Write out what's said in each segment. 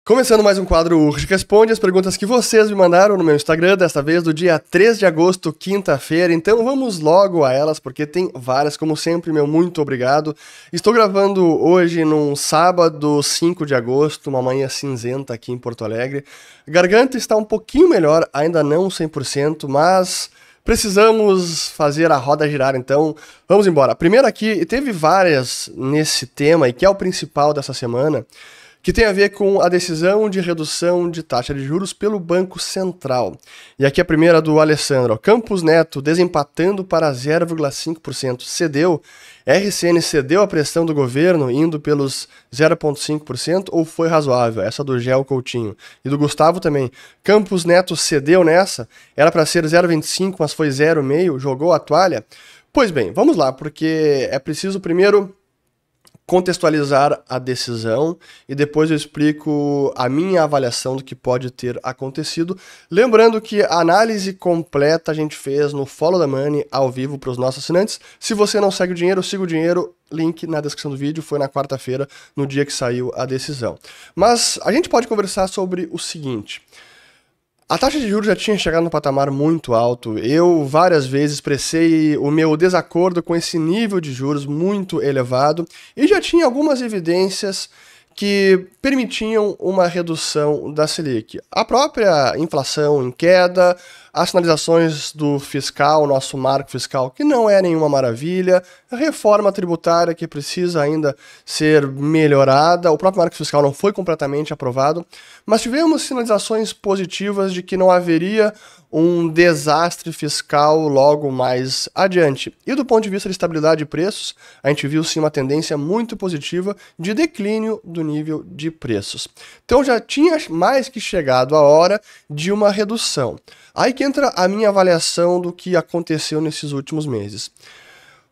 Começando mais um quadro Urge Responde, as perguntas que vocês me mandaram no meu Instagram, desta vez do dia 3 de agosto, quinta-feira. Então vamos logo a elas, porque tem várias, como sempre, meu muito obrigado. Estou gravando hoje num sábado 5 de agosto, uma manhã cinzenta aqui em Porto Alegre. A garganta está um pouquinho melhor, ainda não 100%, mas precisamos fazer a roda girar, então vamos embora. A primeira aqui, teve várias nesse tema, e que é o principal dessa semana, que tem a ver com a decisão de redução de taxa de juros pelo Banco Central. E aqui a primeira do Alessandro. Campos Neto desempatando para 0,5%. Cedeu? RCN cedeu a pressão do governo indo pelos 0,5% ou foi razoável? Essa do Gel Coutinho. E do Gustavo também. Campos Neto cedeu nessa? Era para ser 0,25%, mas foi 0,5%? Jogou a toalha? Pois bem, vamos lá, porque é preciso primeiro contextualizar a decisão e depois eu explico a minha avaliação do que pode ter acontecido. Lembrando que a análise completa a gente fez no Follow the Money ao vivo para os nossos assinantes. Se você não segue o dinheiro, siga o dinheiro. Link na descrição do vídeo, foi na quarta-feira, no dia que saiu a decisão. Mas a gente pode conversar sobre o seguinte. A taxa de juros já tinha chegado num patamar muito alto. Eu várias vezes expressei o meu desacordo com esse nível de juros muito elevado e já tinha algumas evidências que permitiam uma redução da Selic. A própria inflação em queda, as sinalizações do fiscal, nosso marco fiscal, que não é nenhuma maravilha, a reforma tributária que precisa ainda ser melhorada, o próprio marco fiscal não foi completamente aprovado, mas tivemos sinalizações positivas de que não haveria um desastre fiscal logo mais adiante. E do ponto de vista de estabilidade de preços, a gente viu sim uma tendência muito positiva de declínio do nível de preços. Então já tinha mais que chegado a hora de uma redução. Aí que entra a minha avaliação do que aconteceu nesses últimos meses.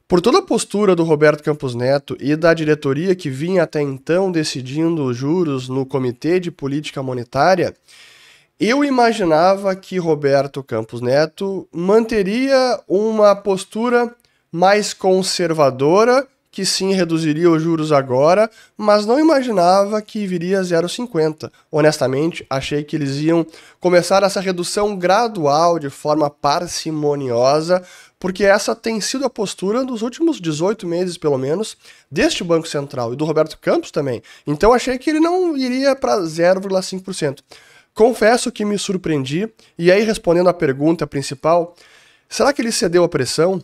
Por toda a postura do Roberto Campos Neto e da diretoria que vinha até então decidindo os juros no Comitê de Política Monetária, eu imaginava que Roberto Campos Neto manteria uma postura mais conservadora, que sim reduziria os juros agora, mas não imaginava que viria 0,50. Honestamente, achei que eles iam começar essa redução gradual, de forma parcimoniosa, porque essa tem sido a postura dos últimos 18 meses, pelo menos, deste Banco Central e do Roberto Campos também. Então achei que ele não iria para 0,5%. Confesso que me surpreendi, e aí respondendo à pergunta principal, será que ele cedeu a pressão?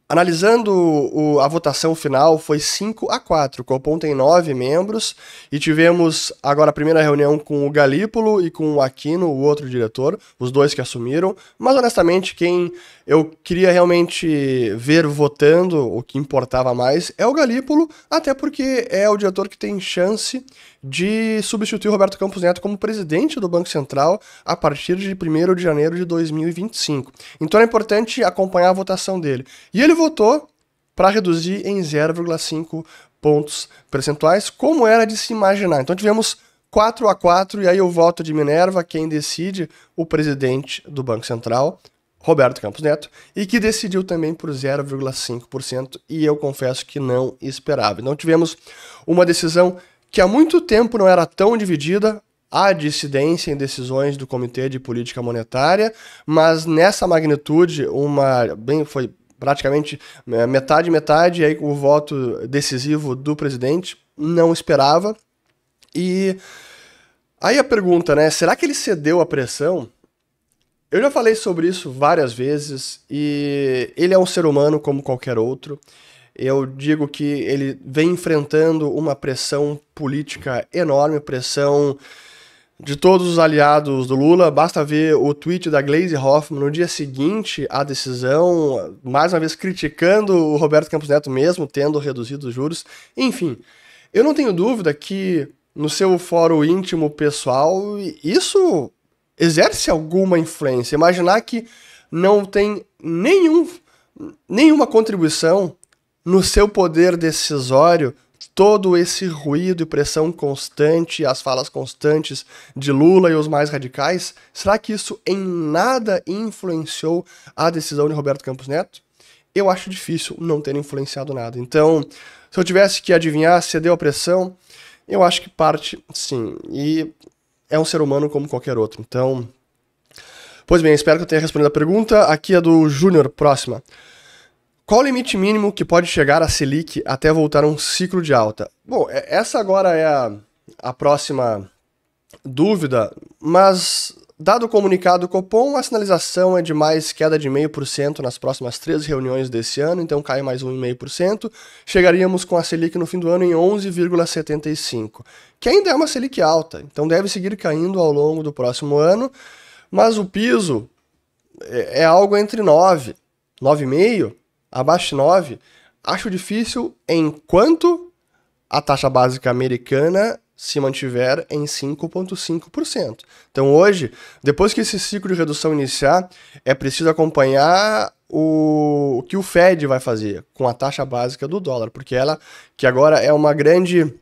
Analisando a votação final, foi 5-4, o Copom tem 9 membros, e tivemos agora a primeira reunião com o Galípolo e com o Aquino, o outro diretor, os dois que assumiram, mas honestamente quem eu queria realmente ver votando, o que importava mais, é o Galípolo, até porque é o diretor que tem chance de substituir o Roberto Campos Neto como presidente do Banco Central a partir de 1º de janeiro de 2025. Então é importante acompanhar a votação dele. E ele votou para reduzir em 0,5 pontos percentuais, como era de se imaginar. Então tivemos 4-4, e aí o voto de Minerva, quem decide, o presidente do Banco Central, Roberto Campos Neto, e que decidiu também por 0,5%, e eu confesso que não esperava. Então tivemos uma decisão que há muito tempo não era tão dividida, há dissidência em decisões do Comitê de Política Monetária, mas nessa magnitude, foi praticamente metade, e aí o voto decisivo do presidente, não esperava. E aí a pergunta, né, será que ele cedeu à pressão? Eu já falei sobre isso várias vezes, e ele é um ser humano como qualquer outro. Eu digo que ele vem enfrentando uma pressão política enorme, pressão de todos os aliados do Lula. Basta ver o tweet da Gleisi Hoffmann no dia seguinte à decisão, mais uma vez criticando o Roberto Campos Neto mesmo, tendo reduzido os juros. Enfim, eu não tenho dúvida que no seu fórum íntimo pessoal, isso exerce alguma influência. Imaginar que não tem nenhuma contribuição no seu poder decisório, todo esse ruído e pressão constante, as falas constantes de Lula e os mais radicais, será que isso em nada influenciou a decisão de Roberto Campos Neto? Eu acho difícil não ter influenciado nada. Então, se eu tivesse que adivinhar, cedeu a pressão, Eu acho que parte, sim, e é um ser humano como qualquer outro, então... Pois bem, espero que eu tenha respondido a pergunta. Aqui é do Júnior, próxima. Qual o limite mínimo que pode chegar a Selic até voltar a um ciclo de alta? Bom, essa agora é a próxima dúvida, mas dado o comunicado do Copom, a sinalização é de mais queda de 0,5% nas próximas 3 reuniões desse ano, então cai mais 1,5%. Chegaríamos com a Selic no fim do ano em 11,75%, que ainda é uma Selic alta, então deve seguir caindo ao longo do próximo ano. Mas o piso é algo entre 9, 9,5, abaixo de 9. Acho difícil enquanto a taxa básica americana se mantiver em 5,5%. Então hoje, depois que esse ciclo de redução iniciar, é preciso acompanhar o que o Fed vai fazer com a taxa básica do dólar, porque ela, que agora é uma grande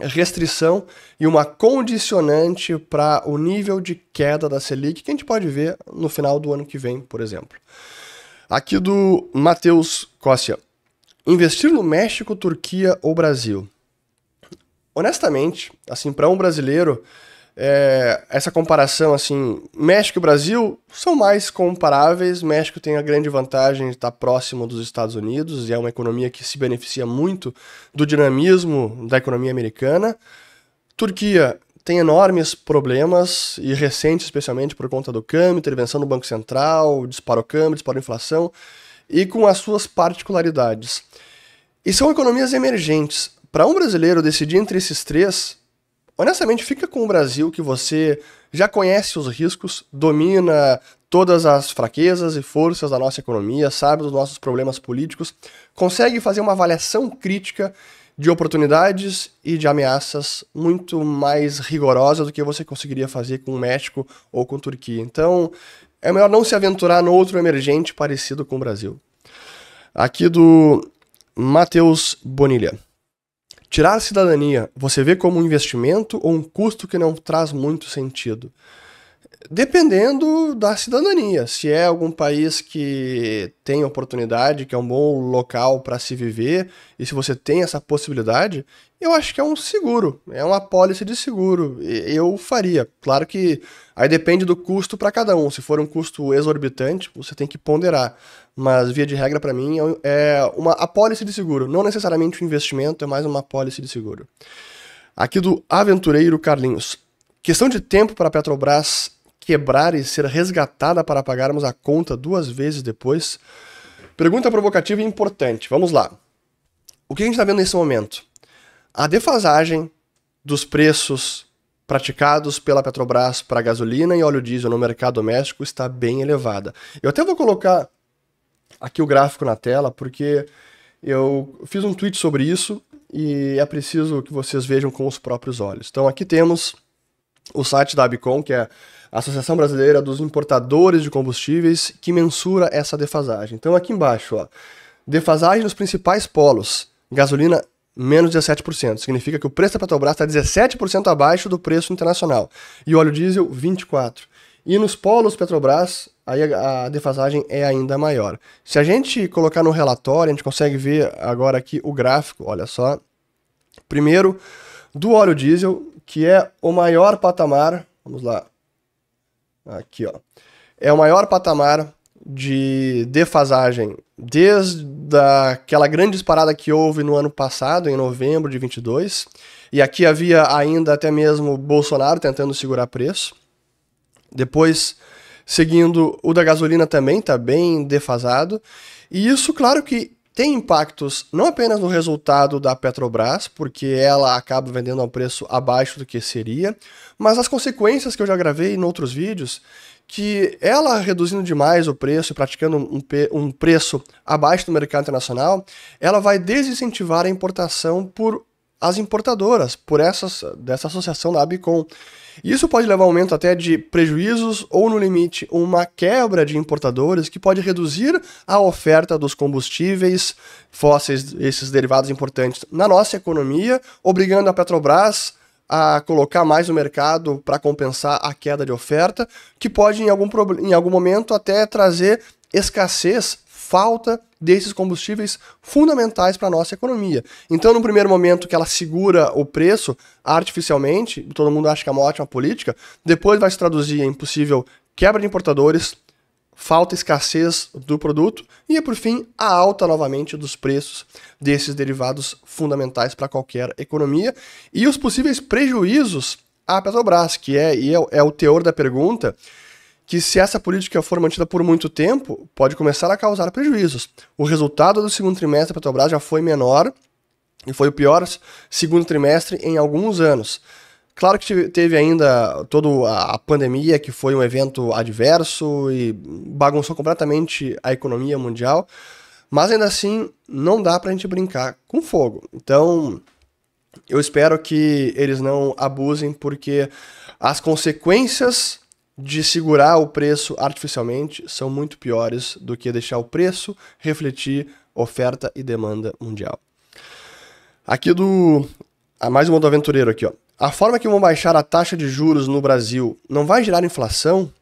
restrição e uma condicionante para o nível de queda da Selic, que a gente pode ver no final do ano que vem, por exemplo. Aqui do Matheus Cossia. Investir no México, Turquia ou Brasil? Honestamente, assim, para um brasileiro, essa comparação, assim, México e Brasil são mais comparáveis. México tem a grande vantagem de estar próximo dos Estados Unidos e é uma economia que se beneficia muito do dinamismo da economia americana. Turquia tem enormes problemas, e recentes especialmente por conta do câmbio, intervenção do Banco Central, disparou câmbio, disparou inflação, e com as suas particularidades. E são economias emergentes. Para um brasileiro decidir entre esses três, honestamente, fica com o Brasil, que você já conhece os riscos, domina todas as fraquezas e forças da nossa economia, sabe dos nossos problemas políticos, consegue fazer uma avaliação crítica de oportunidades e de ameaças muito mais rigorosa do que você conseguiria fazer com o México ou com a Turquia. Então, é melhor não se aventurar no outro emergente parecido com o Brasil. Aqui do Matheus Bonilha. Tirar a cidadania, você vê como um investimento ou um custo que não traz muito sentido? Dependendo da cidadania. Se é algum país que tem oportunidade, que é um bom local para se viver, e se você tem essa possibilidade, eu acho que é um seguro, é uma apólice de seguro. Eu faria. Claro que aí depende do custo para cada um. Se for um custo exorbitante, você tem que ponderar. Mas, via de regra, para mim, é uma apólice de seguro. Não necessariamente um investimento, é mais uma apólice de seguro. Aqui do Aventureiro Carlinhos. Questão de tempo para a Petrobras quebrar e ser resgatada para pagarmos a conta 2 vezes depois? Pergunta provocativa e importante. Vamos lá. O que a gente está vendo nesse momento? A defasagem dos preços praticados pela Petrobras para gasolina e óleo diesel no mercado doméstico está bem elevada. Eu até vou colocar aqui o gráfico na tela, porque eu fiz um tweet sobre isso e é preciso que vocês vejam com os próprios olhos. Então aqui temos o site da ABICOM, que é a Associação Brasileira dos Importadores de Combustíveis, que mensura essa defasagem. Então aqui embaixo, ó, defasagem nos principais polos. Gasolina, menos 17%. Significa que o preço da Petrobras está 17% abaixo do preço internacional. E o óleo diesel, 24%. E nos polos Petrobras, aí a defasagem é ainda maior. Se a gente colocar no relatório, a gente consegue ver agora aqui o gráfico, olha só. Primeiro, do óleo diesel, que é o maior patamar, vamos lá, aqui ó, é o maior patamar de defasagem desde aquela grande disparada que houve no ano passado, em novembro de 22, e aqui havia ainda até mesmo Bolsonaro tentando segurar preço. Depois, seguindo, o da gasolina também está bem defasado, e isso, claro que tem impactos não apenas no resultado da Petrobras, porque ela acaba vendendo a um preço abaixo do que seria, mas as consequências que eu já gravei em outros vídeos, que ela reduzindo demais o preço e praticando um preço abaixo do mercado internacional, ela vai desincentivar a importação por as importadoras, dessa associação da ABICOM. Isso pode levar a um aumento até de prejuízos ou, no limite, uma quebra de importadores que pode reduzir a oferta dos combustíveis fósseis, esses derivados importantes, na nossa economia, obrigando a Petrobras a colocar mais no mercado para compensar a queda de oferta, que pode, em algum momento, até trazer escassez, falta desses combustíveis fundamentais para a nossa economia. Então, no primeiro momento que ela segura o preço artificialmente, todo mundo acha que é uma ótima política, depois vai se traduzir em possível quebra de importadores, falta escassez do produto e, por fim, a alta novamente dos preços desses derivados fundamentais para qualquer economia e os possíveis prejuízos à Petrobras, que é o teor da pergunta, que se essa política for mantida por muito tempo, pode começar a causar prejuízos. O resultado do segundo trimestre da Petrobras já foi menor e foi o pior segundo trimestre em alguns anos. Claro que teve ainda toda a pandemia, que foi um evento adverso e bagunçou completamente a economia mundial, mas ainda assim não dá pra gente brincar com fogo. Então, eu espero que eles não abusem, porque as consequências de segurar o preço artificialmente são muito piores do que deixar o preço refletir oferta e demanda mundial. Aqui mais um modo aventureiro aqui, ó. A forma que vão baixar a taxa de juros no Brasil não vai gerar inflação?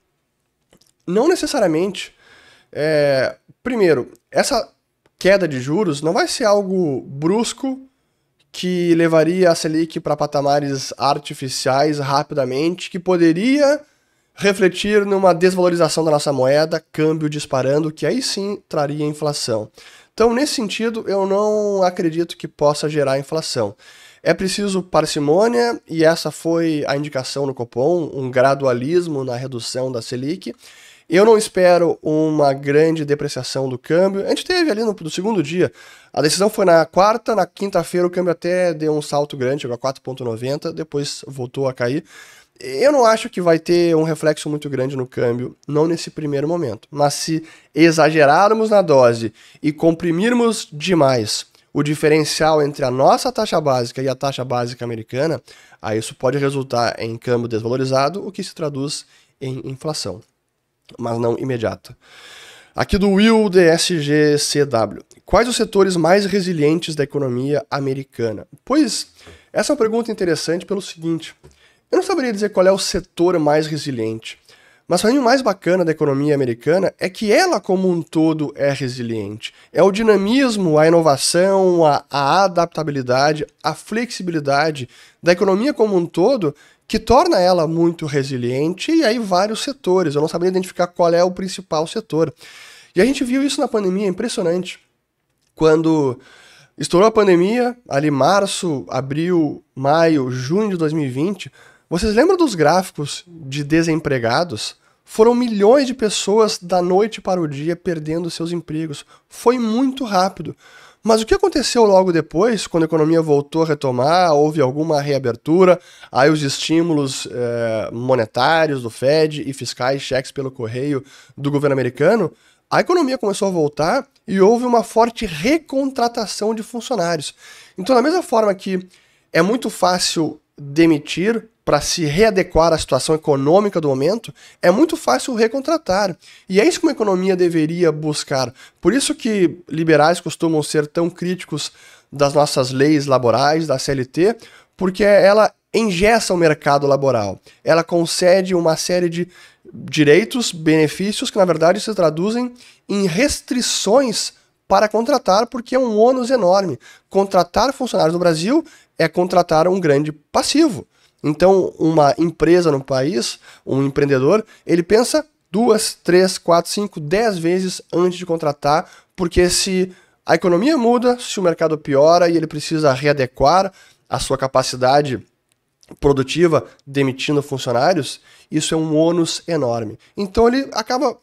Não necessariamente. Primeiro, essa queda de juros não vai ser algo brusco que levaria a Selic para patamares artificiais rapidamente, que poderia refletir numa desvalorização da nossa moeda, câmbio disparando, que aí sim traria inflação. Então, nesse sentido, eu não acredito que possa gerar inflação. É preciso parcimônia, e essa foi a indicação no Copom, um gradualismo na redução da Selic. Eu não espero uma grande depreciação do câmbio. A gente teve ali no segundo dia, a decisão foi na quarta, na quinta-feira o câmbio até deu um salto grande, chegou a 4,90, depois voltou a cair. Eu não acho que vai ter um reflexo muito grande no câmbio, não nesse primeiro momento. Mas se exagerarmos na dose e comprimirmos demais o diferencial entre a nossa taxa básica e a taxa básica americana, aí isso pode resultar em câmbio desvalorizado, o que se traduz em inflação, mas não imediata. Aqui do Will DSGCW. Quais os setores mais resilientes da economia americana? Pois, essa é uma pergunta interessante pelo seguinte: eu não saberia dizer qual é o setor mais resiliente, mas para mim o mais bacana da economia americana é que ela como um todo é resiliente. É o dinamismo, a inovação, a adaptabilidade, a flexibilidade da economia como um todo que torna ela muito resiliente, e aí vários setores. Eu não saberia identificar qual é o principal setor. E a gente viu isso na pandemia, impressionante. Quando estourou a pandemia, ali março, abril, maio, junho de 2020, vocês lembram dos gráficos de desempregados? Foram milhões de pessoas da noite para o dia perdendo seus empregos. Foi muito rápido. Mas o que aconteceu logo depois, quando a economia voltou a retomar, houve alguma reabertura, aí os estímulos monetários do Fed e fiscais, cheques pelo correio do governo americano, a economia começou a voltar e houve uma forte recontratação de funcionários. Então, da mesma forma que é muito fácil demitir para se readequar à situação econômica do momento, é muito fácil recontratar. E é isso que uma economia deveria buscar. Por isso que liberais costumam ser tão críticos das nossas leis laborais, da CLT, porque ela engessa o mercado laboral. Ela concede uma série de direitos, benefícios que na verdade se traduzem em restrições para contratar, porque é um ônus enorme. Contratar funcionários no Brasil é contratar um grande passivo. Então, uma empresa no país, um empreendedor, ele pensa 2, 3, 4, 5, 10 vezes antes de contratar, porque se a economia muda, se o mercado piora e ele precisa readequar a sua capacidade produtiva demitindo funcionários, isso é um ônus enorme. Então ele acaba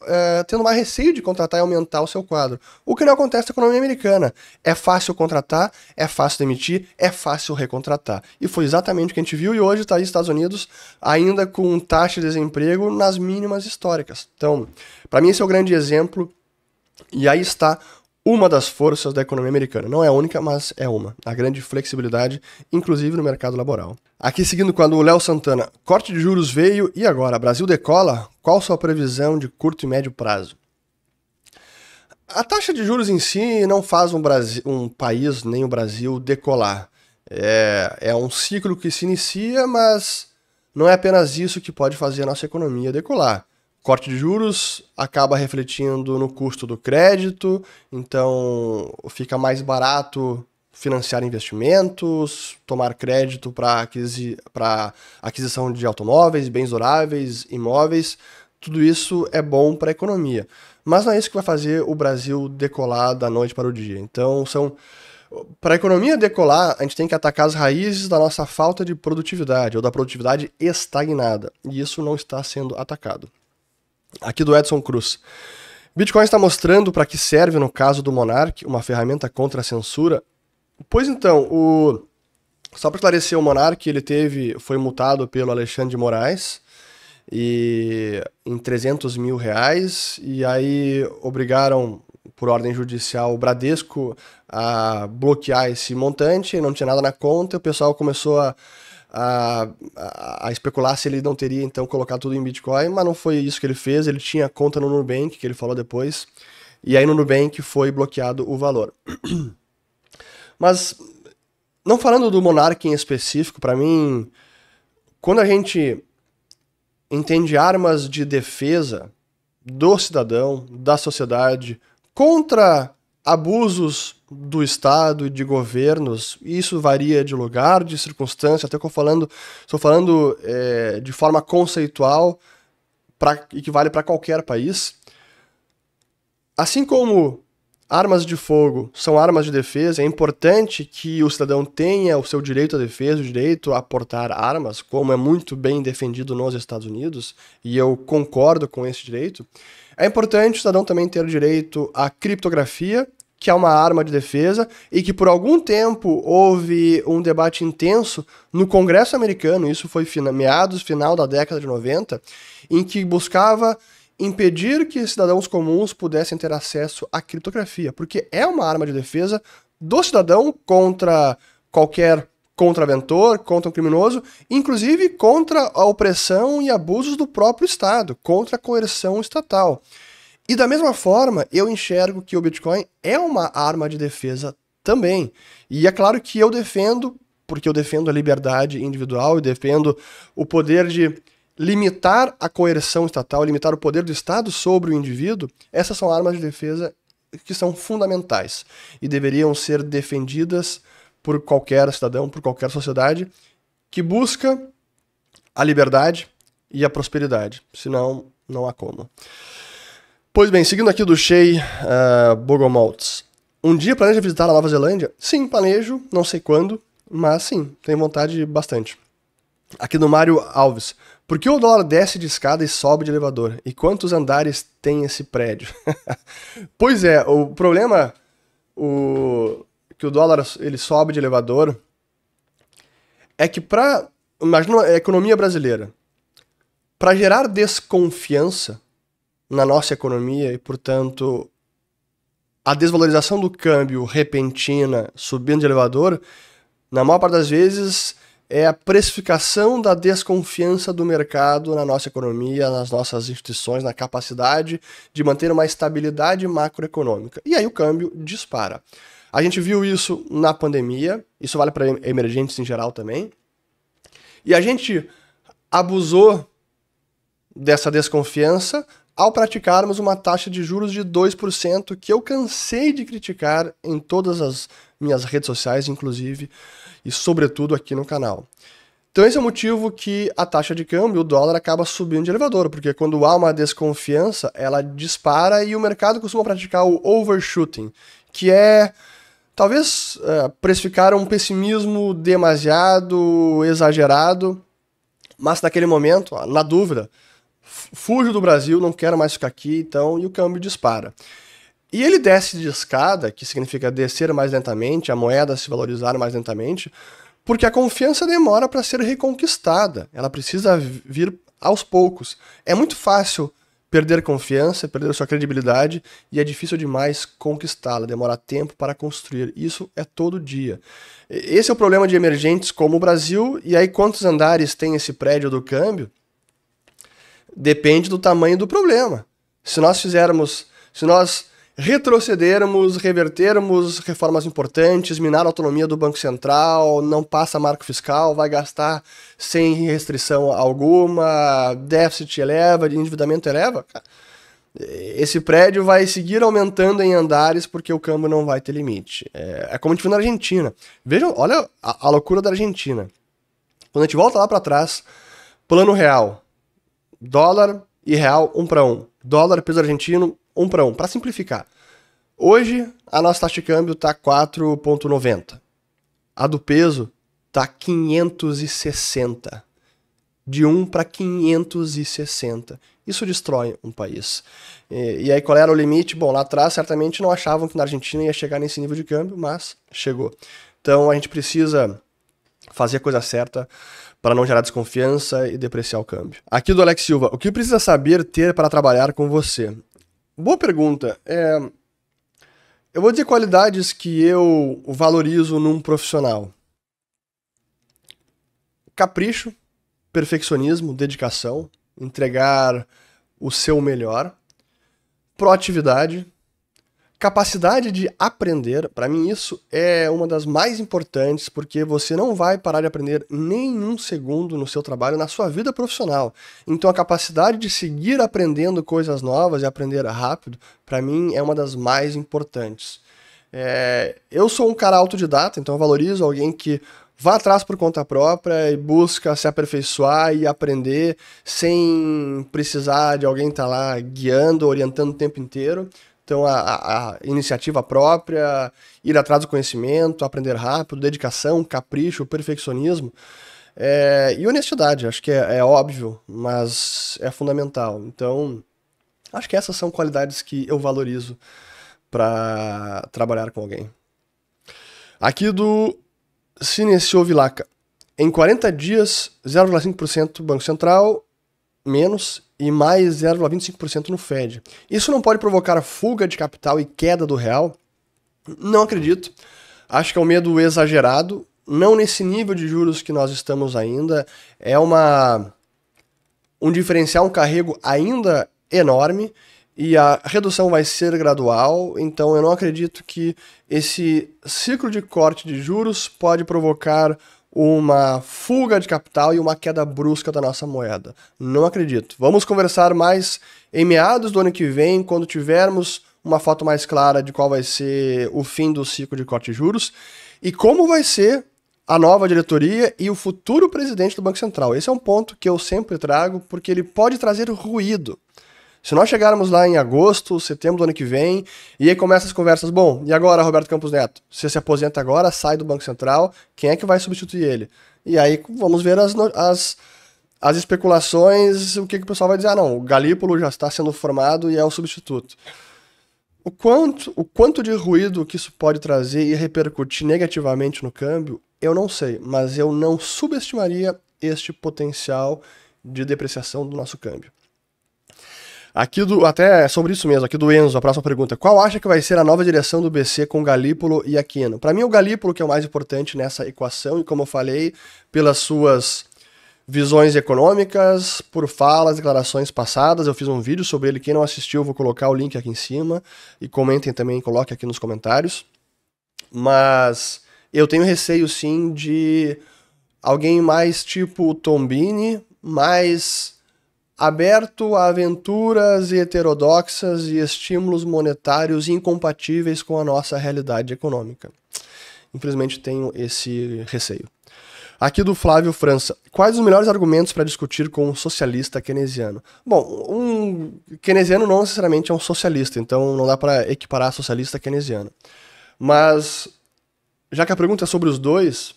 tendo mais receio de contratar e aumentar o seu quadro. O que não acontece na economia americana. É fácil contratar, é fácil demitir, é fácil recontratar. E foi exatamente o que a gente viu, e hoje está aí nos Estados Unidos ainda com taxa de desemprego nas mínimas históricas. Então, para mim esse é o grande exemplo, e aí está uma das forças da economia americana. Não é a única, mas é uma. A grande flexibilidade, inclusive no mercado laboral. Aqui seguindo com a do Léo Santana. Corte de juros veio e agora? Brasil decola? Qual sua previsão de curto e médio prazo? A taxa de juros em si não faz um país, nem o Brasil, decolar. É um ciclo que se inicia, mas não é apenas isso que pode fazer a nossa economia decolar. corte de juros acaba refletindo no custo do crédito, então fica mais barato financiar investimentos, tomar crédito para aquisição de automóveis, bens duráveis, imóveis. Tudo isso é bom para a economia. Mas não é isso que vai fazer o Brasil decolar da noite para o dia. Então, para a economia decolar, a gente tem que atacar as raízes da nossa falta de produtividade, ou da produtividade estagnada. E isso não está sendo atacado. Aqui do Edson Cruz. Bitcoin está mostrando para que serve, no caso do Monark, uma ferramenta contra a censura. Pois então, só para esclarecer, o Monark foi multado pelo Alexandre de Moraes em 300 mil reais, e aí obrigaram, por ordem judicial, o Bradesco a bloquear esse montante, não tinha nada na conta, o pessoal começou a especular se ele não teria, então, colocado tudo em Bitcoin, mas não foi isso que ele fez, ele tinha conta no Nubank, que ele falou depois, e aí no Nubank foi bloqueado o valor. Mas, não falando do Monark em específico, para mim, quando a gente entende armas de defesa do cidadão, da sociedade, contra abusos do Estado e de governos, isso varia de lugar, de circunstância, até que estou falando de forma conceitual e que vale para qualquer país. Assim como armas de fogo são armas de defesa, é importante que o cidadão tenha o seu direito à defesa, o direito a portar armas, como é muito bem defendido nos Estados Unidos, e eu concordo com esse direito. É importante o cidadão também ter o direito à criptografia, que é uma arma de defesa, e que por algum tempo houve um debate intenso no Congresso americano, isso foi final da década de 90, em que buscava impedir que cidadãos comuns pudessem ter acesso à criptografia, porque é uma arma de defesa do cidadão contra qualquer contraventor, contra um criminoso, inclusive contra a opressão e abusos do próprio Estado, contra a coerção estatal. E da mesma forma, eu enxergo que o Bitcoin é uma arma de defesa também. E é claro que eu defendo, porque eu defendo a liberdade individual e defendo o poder de limitar a coerção estatal, limitar o poder do Estado sobre o indivíduo. Essas são armas de defesa que são fundamentais e deveriam ser defendidas por qualquer cidadão, por qualquer sociedade que busca a liberdade e a prosperidade. Senão, não há como. Pois bem, seguindo aqui do Shea Bogomoltz. Um dia planeja visitar a Nova Zelândia? Sim, planejo, não sei quando, mas sim, tenho vontade bastante. Aqui do Mário Alves. Por que o dólar desce de escada e sobe de elevador? E quantos andares tem esse prédio? Pois é, o problema que o dólar ele sobe de elevador é que imagina a economia brasileira, para gerar desconfiança na nossa economia e, portanto, a desvalorização do câmbio repentina subindo de elevador, na maior parte das vezes é a precificação da desconfiança do mercado na nossa economia, nas nossas instituições, na capacidade de manter uma estabilidade macroeconômica. E aí o câmbio dispara. A gente viu isso na pandemia, isso vale para emergentes em geral também. E a gente abusou dessa desconfiança ao praticarmos uma taxa de juros de 2%, que eu cansei de criticar em todas as minhas redes sociais, inclusive, e sobretudo aqui no canal. Então esse é o motivo que a taxa de câmbio, o dólar, acaba subindo de elevador, porque quando há uma desconfiança, ela dispara e o mercado costuma praticar o overshooting, que é talvez precificar um pessimismo demasiado exagerado, mas naquele momento, na dúvida, fujo do Brasil, não quero mais ficar aqui, então, e o câmbio dispara. E ele desce de escada, que significa descer mais lentamente, a moeda se valorizar mais lentamente, porque a confiança demora para ser reconquistada. Ela precisa vir aos poucos. É muito fácil perder confiança, perder sua credibilidade, e é difícil demais conquistá-la, demora tempo para construir. Isso é todo dia. Esse é o problema de emergentes como o Brasil, e aí quantos andares tem esse prédio do câmbio? Depende do tamanho do problema. Se nós retrocedermos, revertermos reformas importantes, minar a autonomia do Banco Central, não passa marco fiscal, vai gastar sem restrição alguma, déficit eleva, endividamento eleva, cara, esse prédio vai seguir aumentando em andares porque o câmbio não vai ter limite. É como a gente viu na Argentina. Vejam, olha a loucura da Argentina. Quando a gente volta lá para trás, plano real, dólar e real 1 para 1. Dólar, peso argentino, 1 para 1. Para simplificar. Hoje, a nossa taxa de câmbio está 4,90. A do peso está 560. De 1 para 560. Isso destrói um país. E aí qual era o limite? Bom, lá atrás certamente não achavam que na Argentina ia chegar nesse nível de câmbio, mas chegou. Então a gente precisa fazer a coisa certa para não gerar desconfiança e depreciar o câmbio. Aqui do Alex Silva, o que precisa saber ter para trabalhar com você? Boa pergunta. Eu vou dizer qualidades que eu valorizo num profissional. Capricho, perfeccionismo, dedicação, entregar o seu melhor, proatividade, capacidade de aprender. Para mim isso é uma das mais importantes, porque você não vai parar de aprender nem um segundo no seu trabalho, na sua vida profissional. Então a capacidade de seguir aprendendo coisas novas e aprender rápido, para mim é uma das mais importantes. Eu sou um cara autodidata, então eu valorizo alguém que vá atrás por conta própria e busca se aperfeiçoar e aprender sem precisar de alguém estar lá guiando, orientando o tempo inteiro. Então a iniciativa própria, ir atrás do conhecimento, aprender rápido, dedicação, capricho, perfeccionismo e honestidade. Acho que é óbvio, mas é fundamental. Então acho que essas são qualidades que eu valorizo para trabalhar com alguém. Aqui do Cinecio Vilaca. Em 40 dias, 0,5% Banco Central, menos, e mais 0,25% no Fed. Isso não pode provocar fuga de capital e queda do real? Não acredito. Acho que é um medo exagerado. Não nesse nível de juros que nós estamos ainda. É um diferencial, um carrego ainda enorme. E a redução vai ser gradual, então eu não acredito que esse ciclo de corte de juros pode provocar uma fuga de capital e uma queda brusca da nossa moeda. Não acredito. Vamos conversar mais em meados do ano que vem, quando tivermos uma foto mais clara de qual vai ser o fim do ciclo de corte de juros e como vai ser a nova diretoria e o futuro presidente do Banco Central. Esse é um ponto que eu sempre trago, porque ele pode trazer ruído. Se nós chegarmos lá em agosto, setembro do ano que vem, e aí começam as conversas, bom, e agora, Roberto Campos Neto? Você se aposenta agora, sai do Banco Central, quem é que vai substituir ele? E aí vamos ver as especulações, o que o pessoal vai dizer, não, o Galípolo já está sendo formado e é o substituto. O quanto de ruído que isso pode trazer e repercutir negativamente no câmbio, eu não sei, mas eu não subestimaria este potencial de depreciação do nosso câmbio. Aqui até sobre isso mesmo, aqui do Enzo, a próxima pergunta. Qual acha que vai ser a nova direção do BC com Galípolo e Aquino? Para mim, o Galípolo que é o mais importante nessa equação, e como eu falei, pelas suas visões econômicas, por falas, declarações passadas. Eu fiz um vídeo sobre ele, quem não assistiu, eu vou colocar o link aqui em cima, e comentem também, coloquem aqui nos comentários. Mas eu tenho receio, sim, de alguém mais tipo Tombini, mais aberto a aventuras heterodoxas e estímulos monetários incompatíveis com a nossa realidade econômica. Infelizmente tenho esse receio. Aqui do Flávio França. Quais os melhores argumentos para discutir com um socialista keynesiano? Bom, um keynesiano não necessariamente é um socialista, então não dá para equiparar socialista a keynesiano. Mas, já que a pergunta é sobre os dois,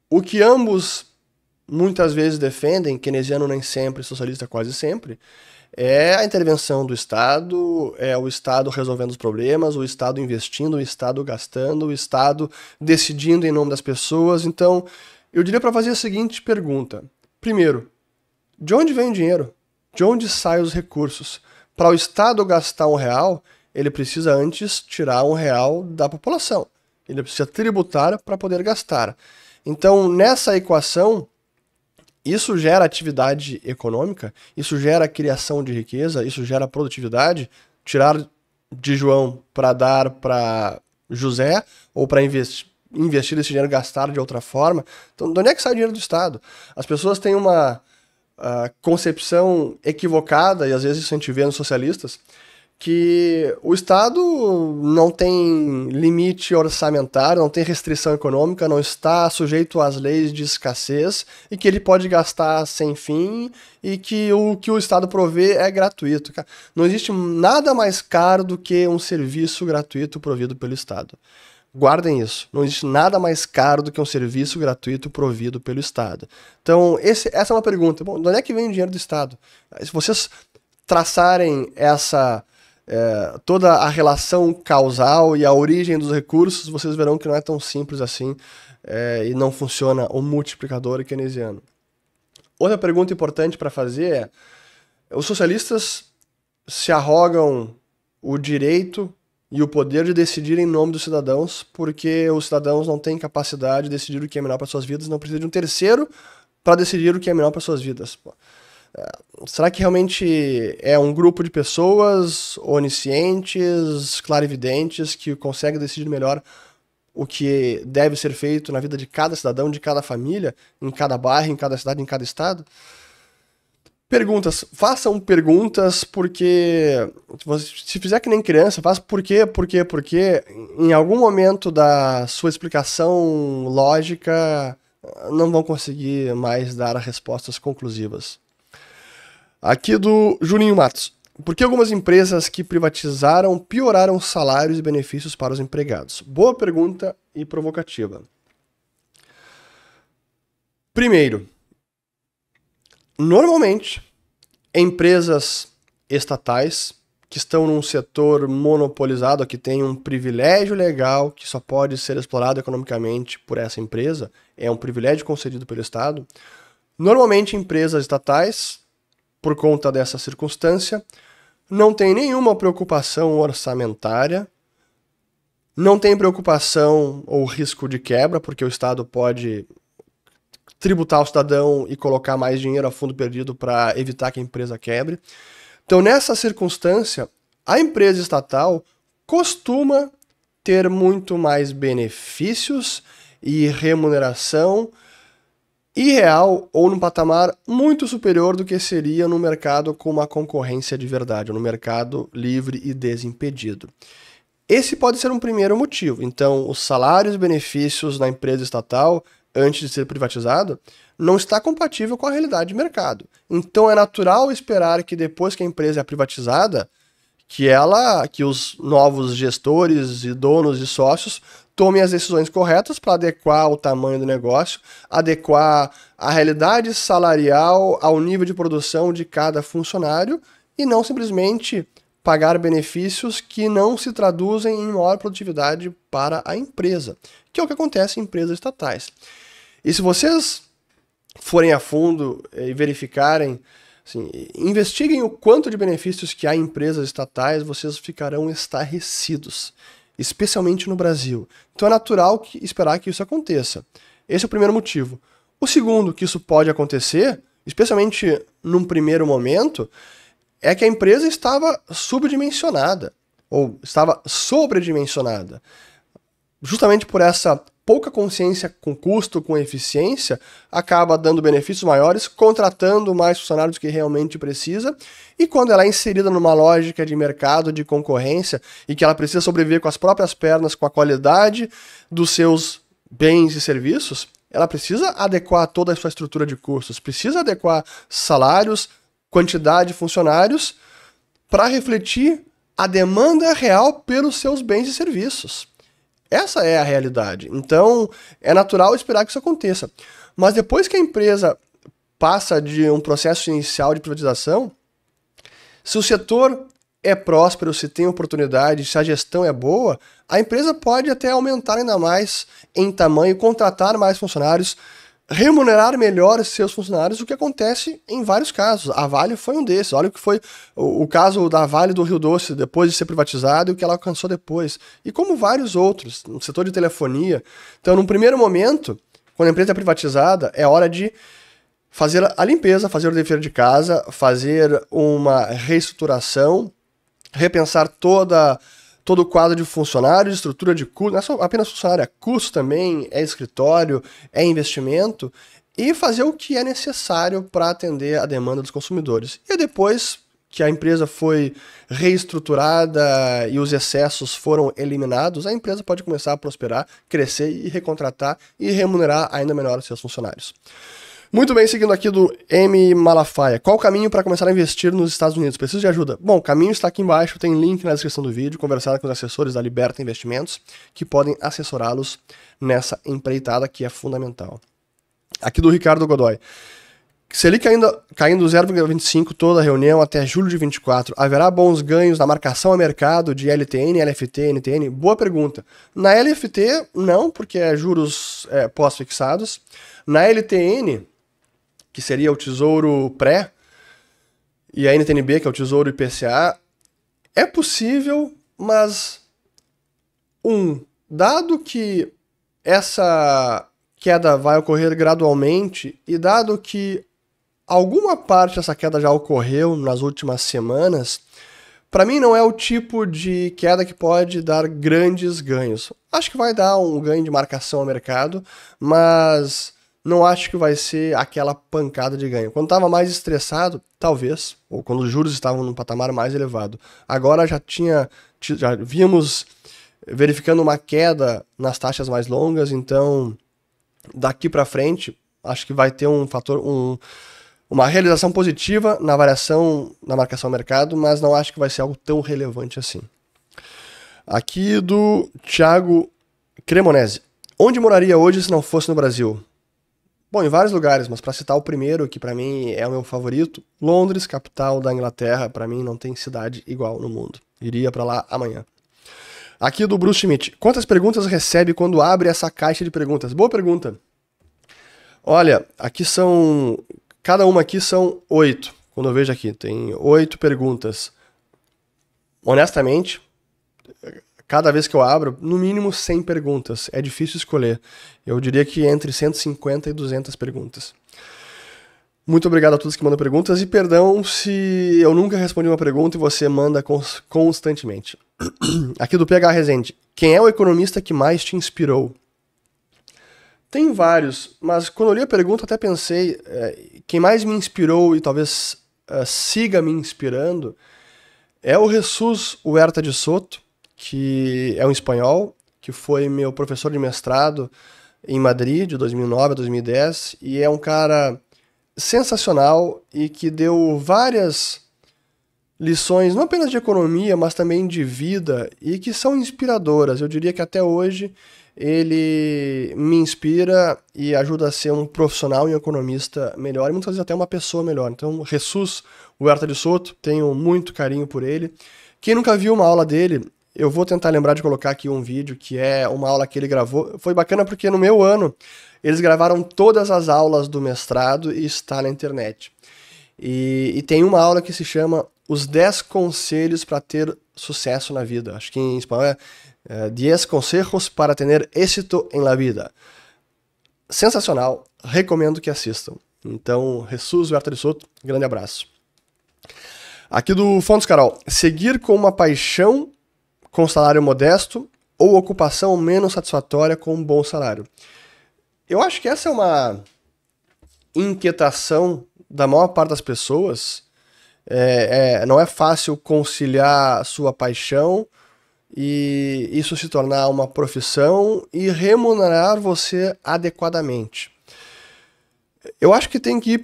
o que ambos muitas vezes defendem, keynesiano nem sempre, socialista quase sempre, é a intervenção do Estado, é o Estado resolvendo os problemas, o Estado investindo, o Estado gastando, o Estado decidindo em nome das pessoas. Então, eu diria para fazer a seguinte pergunta. Primeiro, de onde vem o dinheiro? De onde saem os recursos? Para o Estado gastar R$1, ele precisa antes tirar R$1 da população. Ele precisa tributar para poder gastar. Então, nessa equação, isso gera atividade econômica, isso gera criação de riqueza, isso gera produtividade. Tirar de João para dar para José, ou para investir esse dinheiro, gastar de outra forma. Então, de onde é que sai o dinheiro do Estado? As pessoas têm uma concepção equivocada, e às vezes isso a gente vê nos socialistas, que o Estado não tem limite orçamentário, não tem restrição econômica, não está sujeito às leis de escassez e que ele pode gastar sem fim e que o Estado provê é gratuito. Não existe nada mais caro do que um serviço gratuito provido pelo Estado. Guardem isso. Não existe nada mais caro do que um serviço gratuito provido pelo Estado. Então, essa é uma pergunta. Bom, de onde é que vem o dinheiro do Estado? Se vocês traçarem toda a relação causal e a origem dos recursos, vocês verão que não é tão simples assim e não funciona o multiplicador keynesiano. Outra pergunta importante para fazer é: os socialistas se arrogam o direito e o poder de decidir em nome dos cidadãos, porque os cidadãos não têm capacidade de decidir o que é melhor para suas vidas, não precisam de um terceiro para decidir o que é melhor para suas vidas. Será que realmente é um grupo de pessoas oniscientes, clarividentes, que consegue decidir melhor o que deve ser feito na vida de cada cidadão, de cada família, em cada bairro, em cada cidade, em cada estado? Perguntas. Façam perguntas, porque se fizer que nem criança, faça por quê. Em algum momento da sua explicação lógica, não vão conseguir mais dar respostas conclusivas. Aqui do Juninho Matos. Por que algumas empresas que privatizaram pioraram salários e benefícios para os empregados? Boa pergunta e provocativa. Primeiro, normalmente, empresas estatais que estão num setor monopolizado, que tem um privilégio legal que só pode ser explorado economicamente por essa empresa, é um privilégio concedido pelo Estado. Normalmente, empresas estatais, por conta dessa circunstância, não tem nenhuma preocupação orçamentária, não tem preocupação ou risco de quebra, porque o Estado pode tributar o cidadão e colocar mais dinheiro a fundo perdido para evitar que a empresa quebre. Então, nessa circunstância, a empresa estatal costuma ter muito mais benefícios e remuneração irreal ou num patamar muito superior do que seria no mercado com uma concorrência de verdade, ou no mercado livre e desimpedido. Esse pode ser um primeiro motivo. Então, os salários e benefícios na empresa estatal, antes de ser privatizado, não está compatível com a realidade de mercado. Então, é natural esperar que depois que a empresa é privatizada, que os novos gestores e donos e sócios tomem as decisões corretas para adequar o tamanho do negócio, adequar a realidade salarial ao nível de produção de cada funcionário e não simplesmente pagar benefícios que não se traduzem em maior produtividade para a empresa, que é o que acontece em empresas estatais. E se vocês forem a fundo e verificarem, assim, investiguem o quanto de benefícios que há em empresas estatais, vocês ficarão estarrecidos, especialmente no Brasil. Então é natural esperar que isso aconteça. Esse é o primeiro motivo. O segundo que isso pode acontecer, especialmente num primeiro momento, é que a empresa estava subdimensionada, ou estava sobredimensionada. Justamente por essa pouca consciência com custo, com eficiência, acaba dando benefícios maiores, contratando mais funcionários que realmente precisa, e quando ela é inserida numa lógica de mercado, de concorrência, e que ela precisa sobreviver com as próprias pernas, com a qualidade dos seus bens e serviços, ela precisa adequar toda a sua estrutura de custos, precisa adequar salários, quantidade de funcionários, para refletir a demanda real pelos seus bens e serviços. Essa é a realidade. Então, é natural esperar que isso aconteça. Mas depois que a empresa passa de um processo inicial de privatização, se o setor é próspero, se tem oportunidade, se a gestão é boa, a empresa pode até aumentar ainda mais em tamanho, contratar mais funcionários, remunerar melhor seus funcionários, o que acontece em vários casos. A Vale foi um desses. Olha o que foi o caso da Vale do Rio Doce, depois de ser privatizado, e o que ela alcançou depois. E como vários outros, no setor de telefonia. Então, num primeiro momento, quando a empresa é privatizada, é hora de fazer a limpeza, fazer o dever de casa, fazer uma reestruturação, repensar todo o quadro de funcionários, estrutura de custo, não é só apenas funcionário, é custo também, é escritório, é investimento, e fazer o que é necessário para atender a demanda dos consumidores. E depois que a empresa foi reestruturada e os excessos foram eliminados, a empresa pode começar a prosperar, crescer e recontratar e remunerar ainda melhor os seus funcionários. Muito bem, seguindo aqui do M. Malafaia. Qual o caminho para começar a investir nos Estados Unidos? Preciso de ajuda? Bom, o caminho está aqui embaixo, tem link na descrição do vídeo, conversar com os assessores da Liberta Investimentos, que podem assessorá-los nessa empreitada que é fundamental. Aqui do Ricardo Godoy. Selic ainda caindo 0,25 toda a reunião até julho de 24, haverá bons ganhos na marcação a mercado de LTN, LFT, NTN? Boa pergunta. Na LFT, não, porque é juros pós-fixados. Na LTN, que seria o Tesouro Pré, e a NTNB, que é o Tesouro IPCA, é possível, mas dado que essa queda vai ocorrer gradualmente, e dado que alguma parte dessa queda já ocorreu nas últimas semanas, para mim não é o tipo de queda que pode dar grandes ganhos. Acho que vai dar um ganho de marcação ao mercado, mas não acho que vai ser aquela pancada de ganho. Quando estava mais estressado, talvez, ou quando os juros estavam num patamar mais elevado. Agora já víamos verificando uma queda nas taxas mais longas, então daqui para frente acho que vai ter uma realização positiva na variação na marcação ao mercado, mas não acho que vai ser algo tão relevante assim. Aqui do Thiago Cremonese. Onde moraria hoje se não fosse no Brasil? Bom, em vários lugares, mas para citar o primeiro, que para mim é o meu favorito, Londres, capital da Inglaterra, para mim não tem cidade igual no mundo. Iria para lá amanhã. Aqui do Bruce Schmidt. Quantas perguntas recebe quando abre essa caixa de perguntas? Boa pergunta. Olha, aqui cada uma aqui são 8. Quando eu vejo aqui, tem 8 perguntas. Honestamente, cada vez que eu abro, no mínimo 100 perguntas. É difícil escolher. Eu diria que entre 150 e 200 perguntas. Muito obrigado a todos que mandam perguntas e perdão se eu nunca respondi uma pergunta e você manda constantemente. Aqui do PH Rezende. Quem é o economista que mais te inspirou? Tem vários, mas quando eu li a pergunta até pensei, quem mais me inspirou e talvez siga me inspirando é o Jesus Huerta de Soto, que é um espanhol, que foi meu professor de mestrado em Madrid, de 2009 a 2010, e é um cara sensacional e que deu várias lições, não apenas de economia, mas também de vida, e que são inspiradoras. Eu diria que até hoje ele me inspira e ajuda a ser um profissional e um economista melhor, e muitas vezes até uma pessoa melhor. Então, Jesus Huerta de Soto, tenho muito carinho por ele. Quem nunca viu uma aula dele, eu vou tentar lembrar de colocar aqui um vídeo, que é uma aula que ele gravou. Foi bacana porque no meu ano, eles gravaram todas as aulas do mestrado e está na internet. E tem uma aula que se chama Os 10 Conselhos para ter Sucesso na Vida. Acho que em espanhol é 10 Consejos para Tener Éxito en la Vida. Sensacional, recomendo que assistam. Então, Jesus Huerta de Soto, grande abraço. Aqui do Fontes Carol. Seguir com uma paixão com salário modesto ou ocupação menos satisfatória com um bom salário? Eu acho que essa é uma inquietação da maior parte das pessoas. Não é fácil conciliar sua paixão e isso se tornar uma profissão e remunerar você adequadamente. Eu acho que tem que ir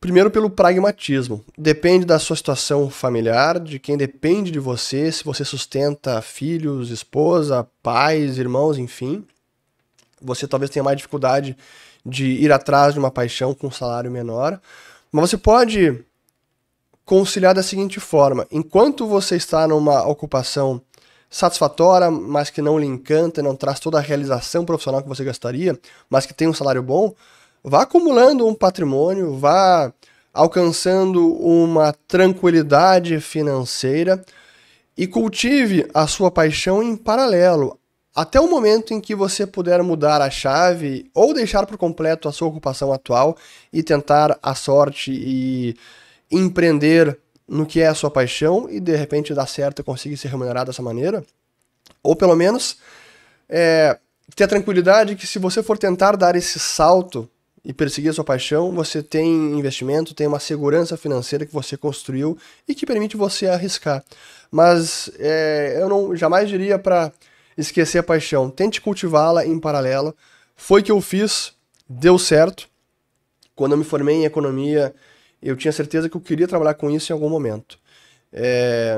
primeiro pelo pragmatismo. Depende da sua situação familiar, de quem depende de você, se você sustenta filhos, esposa, pais, irmãos, enfim. Você talvez tenha mais dificuldade de ir atrás de uma paixão com um salário menor. Mas você pode conciliar da seguinte forma. Enquanto você está numa ocupação satisfatória, mas que não lhe encanta, não traz toda a realização profissional que você gostaria, mas que tem um salário bom, vá acumulando um patrimônio, vá alcançando uma tranquilidade financeira e cultive a sua paixão em paralelo, até o momento em que você puder mudar a chave ou deixar por completo a sua ocupação atual e tentar a sorte e empreender no que é a sua paixão e de repente dar certo e conseguir ser remunerado dessa maneira. Ou pelo menos ter a tranquilidade que se você for tentar dar esse salto e perseguir a sua paixão, você tem investimento, tem uma segurança financeira que você construiu e que permite você arriscar. Mas eu não jamais diria para esquecer a paixão. Tente cultivá-la em paralelo. Foi o que eu fiz, deu certo. Quando eu me formei em economia, eu tinha certeza que eu queria trabalhar com isso em algum momento.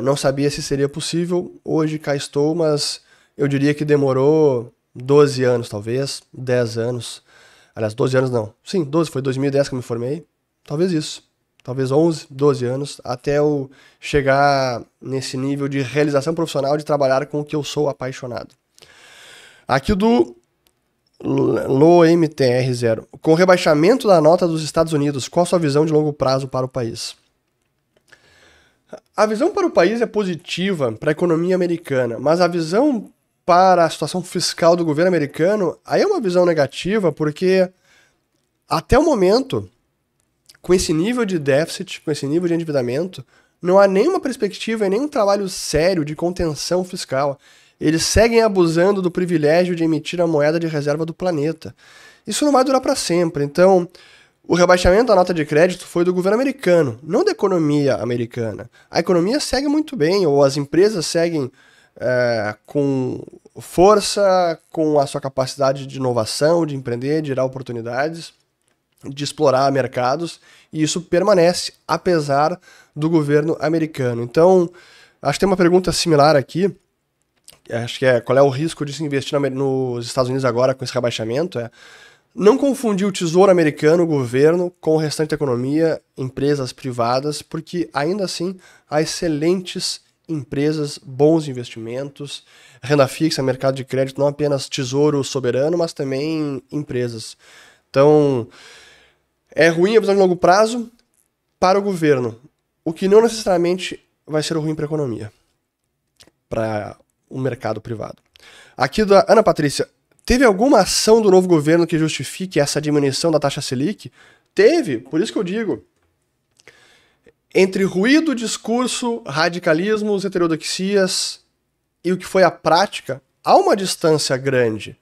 Não sabia se seria possível, hoje cá estou, mas eu diria que demorou 12 anos, talvez, 10 anos. Aliás, 12 anos não. Sim, 12, foi 2010 que eu me formei. Talvez isso. Talvez 11, 12 anos, até eu chegar nesse nível de realização profissional de trabalhar com o que eu sou apaixonado. Aqui do LoMTR0. Com o rebaixamento da nota dos Estados Unidos, qual a sua visão de longo prazo para o país? A visão para o país é positiva para a economia americana, mas a visão para a situação fiscal do governo americano, aí é uma visão negativa, porque até o momento, com esse nível de déficit, com esse nível de endividamento, não há nenhuma perspectiva e nenhum trabalho sério de contenção fiscal. Eles seguem abusando do privilégio de emitir a moeda de reserva do planeta. Isso não vai durar para sempre. Então, o rebaixamento da nota de crédito foi do governo americano, não da economia americana. A economia segue muito bem, ou as empresas seguem com força, com a sua capacidade de inovação, de empreender, de gerar oportunidades, de explorar mercados, e isso permanece apesar do governo americano. Então, acho que tem uma pergunta similar aqui, acho que qual é o risco de se investir nos Estados Unidos agora com esse rebaixamento? Não confundir o tesouro americano, o governo, com o restante da economia, empresas privadas, porque ainda assim há excelentes empresas, bons investimentos, renda fixa, mercado de crédito, não apenas tesouro soberano, mas também empresas. Então, é ruim a visão de longo prazo para o governo, o que não necessariamente vai ser ruim para a economia, para o mercado privado. Aqui da Ana Patrícia, teve alguma ação do novo governo que justifique essa diminuição da taxa Selic? Teve, por isso que eu digo. Entre ruído, discurso, radicalismos, heterodoxias e o que foi a prática, há uma distância grande.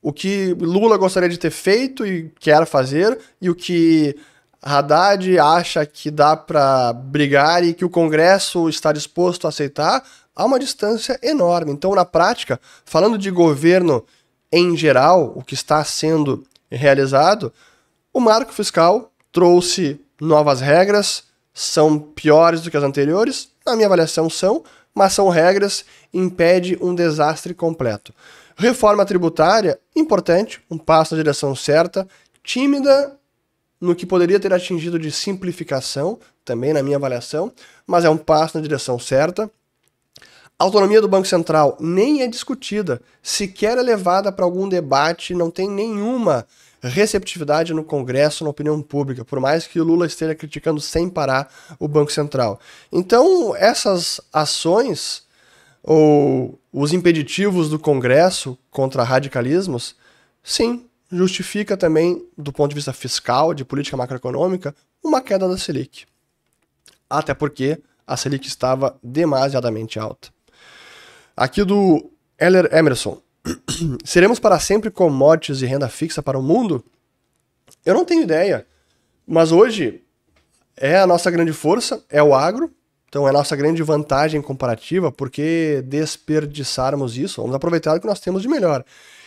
O que Lula gostaria de ter feito e quer fazer, e o que Haddad acha que dá para brigar e que o Congresso está disposto a aceitar, há uma distância enorme. Então, na prática, falando de governo em geral, o que está sendo realizado, o marco fiscal trouxe novas regras, são piores do que as anteriores, na minha avaliação são, mas são regras e impede um desastre completo. Reforma tributária, importante, um passo na direção certa, tímida no que poderia ter atingido de simplificação, também na minha avaliação, mas é um passo na direção certa. A autonomia do Banco Central nem é discutida, sequer é levada para algum debate, não tem nenhuma receptividade no Congresso, na opinião pública, por mais que o Lula esteja criticando sem parar o Banco Central. Então, essas ações, ou os impeditivos do Congresso contra radicalismos, sim, justifica também, do ponto de vista fiscal, de política macroeconômica, uma queda da Selic. Até porque a Selic estava demasiadamente alta. Aqui do Heller Emerson. Seremos para sempre commodities e renda fixa para o mundo? Eu não tenho ideia. Mas hoje é a nossa grande força, é o agro. Então é a nossa grande vantagem comparativa, porque desperdiçarmos isso, vamos aproveitar o que nós temos de melhor.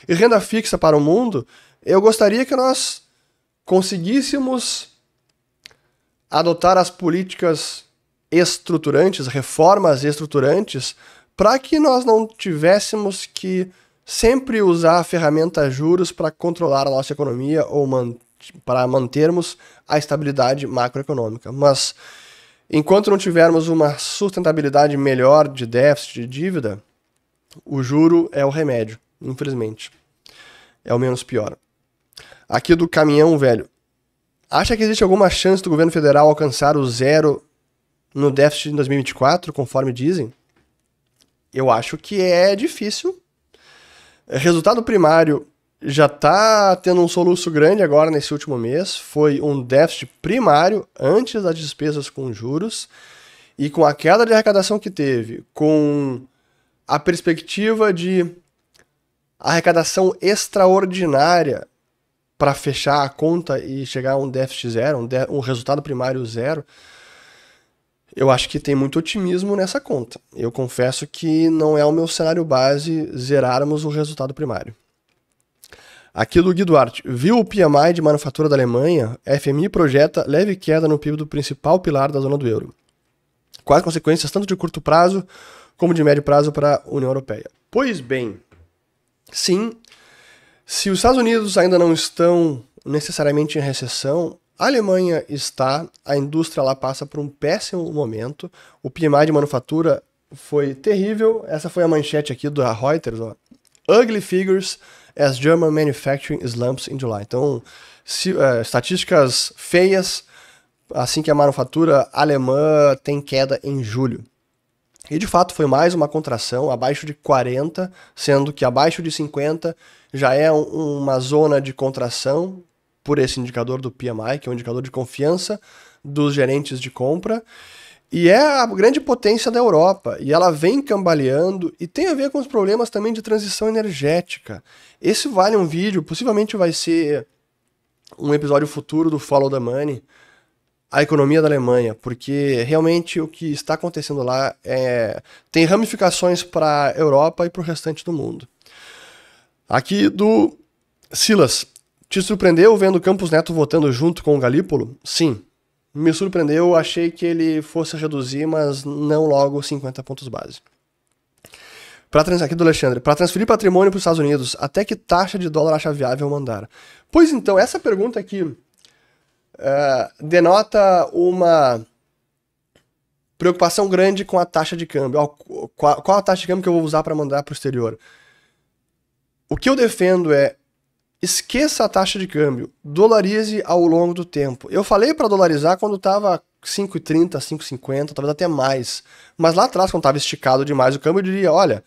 E renda fixa para o mundo, eu gostaria que nós conseguíssemos adotar as políticas estruturantes, reformas estruturantes, para que nós não tivéssemos que sempre usar a ferramenta juros para controlar a nossa economia ou para mantermos a estabilidade macroeconômica. Mas enquanto não tivermos uma sustentabilidade melhor de déficit, de dívida, o juro é o remédio, infelizmente. É o menos pior. Aqui do Caminhão Velho. Acha que existe alguma chance do governo federal alcançar o zero no déficit em 2024, conforme dizem? Eu acho que é difícil. Resultado primário já está tendo um soluço grande agora nesse último mês. Foi um déficit primário antes das despesas com juros. e com a queda de arrecadação que teve, com a perspectiva de arrecadação extraordinária para fechar a conta e chegar a um déficit zero, um resultado primário zero, eu acho que tem muito otimismo nessa conta. Eu confesso que não é o meu cenário base zerarmos o resultado primário. Aqui do Gui Duarte. Viu o PMI de manufatura da Alemanha? A FMI projeta leve queda no PIB do principal pilar da zona do euro. Quais consequências tanto de curto prazo como de médio prazo para a União Europeia? Pois bem, sim, se os Estados Unidos ainda não estão necessariamente em recessão, a Alemanha está, a indústria lá passa por um péssimo momento, o PMI de manufatura foi terrível, essa foi a manchete aqui da Reuters, ó. Ugly figures as German manufacturing slumps in July. Então, estatísticas feias, assim que a manufatura alemã tem queda em julho. E de fato foi mais uma contração, abaixo de 40, sendo que abaixo de 50 já é uma zona de contração por esse indicador do PMI, que é um indicador de confiança dos gerentes de compra, e é a grande potência da Europa, e ela vem cambaleando, e tem a ver com os problemas também de transição energética. Esse vale um vídeo, possivelmente vai ser um episódio futuro do Follow the Money, a economia da Alemanha, porque realmente o que está acontecendo lá tem ramificações para a Europa e para o restante do mundo. Aqui do Silas. Te surpreendeu vendo o Campos Neto votando junto com o Galípolo? Sim. Me surpreendeu, achei que ele fosse reduzir, mas não logo 50 pontos base. Aqui do Alexandre. Para transferir patrimônio para os Estados Unidos, até que taxa de dólar acha viável mandar? Pois então, essa pergunta aqui denota uma preocupação grande com a taxa de câmbio. Qual a taxa de câmbio que eu vou usar para mandar para o exterior? O que eu defendo é esqueça a taxa de câmbio, dolarize ao longo do tempo. Eu falei para dolarizar quando estava 5,30, 5,50, talvez até mais. Mas lá atrás, quando estava esticado demais o câmbio, eu diria, olha,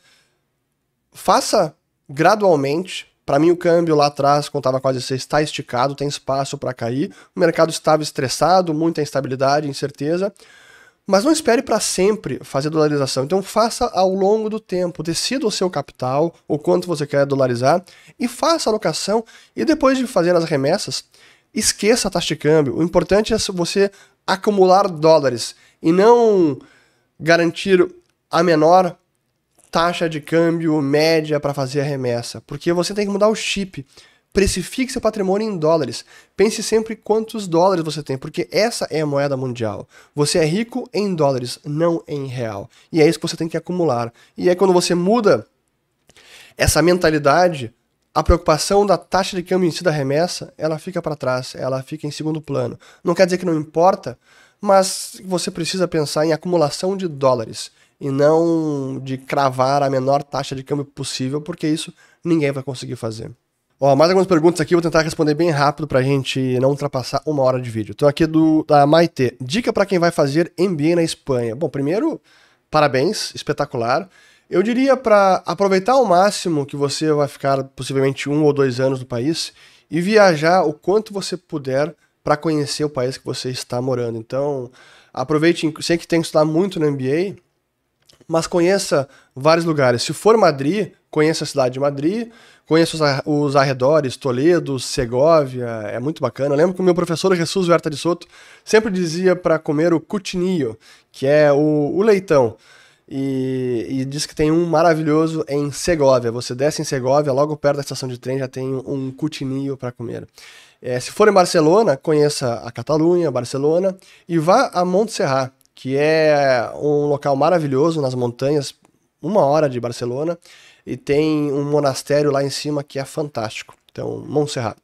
faça gradualmente. Para mim o câmbio lá atrás, quando estava quase 6, está esticado, tem espaço para cair. O mercado estava estressado, muita instabilidade, incerteza. Mas não espere para sempre fazer dolarização. Então faça ao longo do tempo. Decida o seu capital, o quanto você quer dolarizar, e faça a alocação. E depois de fazer as remessas, esqueça a taxa de câmbio. O importante é você acumular dólares e não garantir a menor taxa de câmbio média para fazer a remessa. Porque você tem que mudar o chip. Precifique seu patrimônio em dólares. Pense sempre quantos dólares você tem, porque essa é a moeda mundial. Você é rico em dólares, não em real. E é isso que você tem que acumular. E aí quando você muda essa mentalidade, a preocupação da taxa de câmbio em si da remessa, ela fica para trás, ela fica em segundo plano. Não quer dizer que não importa, mas você precisa pensar em acumulação de dólares e não de cravar a menor taxa de câmbio possível, porque isso ninguém vai conseguir fazer. Ó, mais algumas perguntas aqui, vou tentar responder bem rápido pra gente não ultrapassar 1 hora de vídeo. Então aqui da Maite. Dica para quem vai fazer MBA na Espanha. Bom, primeiro, parabéns, espetacular. Eu diria para aproveitar ao máximo que você vai ficar possivelmente 1 ou 2 anos no país e viajar o quanto você puder para conhecer o país que você está morando. Então, aproveite, sei que tem que estudar muito no MBA, mas conheça vários lugares. Se for Madrid, conheça a cidade de Madrid, conheça os arredores, Toledo, Segóvia, é muito bacana. Eu lembro que o meu professor Jesus Huerta de Soto sempre dizia para comer o cutinillo, que é o leitão. E diz que tem um maravilhoso em Segóvia. Você desce em Segóvia, logo perto da estação de trem já tem um cutinillo para comer. Se for em Barcelona, conheça a Catalunha, Barcelona, e vá a Montserrat, que é um local maravilhoso nas montanhas, 1 hora de Barcelona, e tem um monastério lá em cima que é fantástico. Então, Montserrat.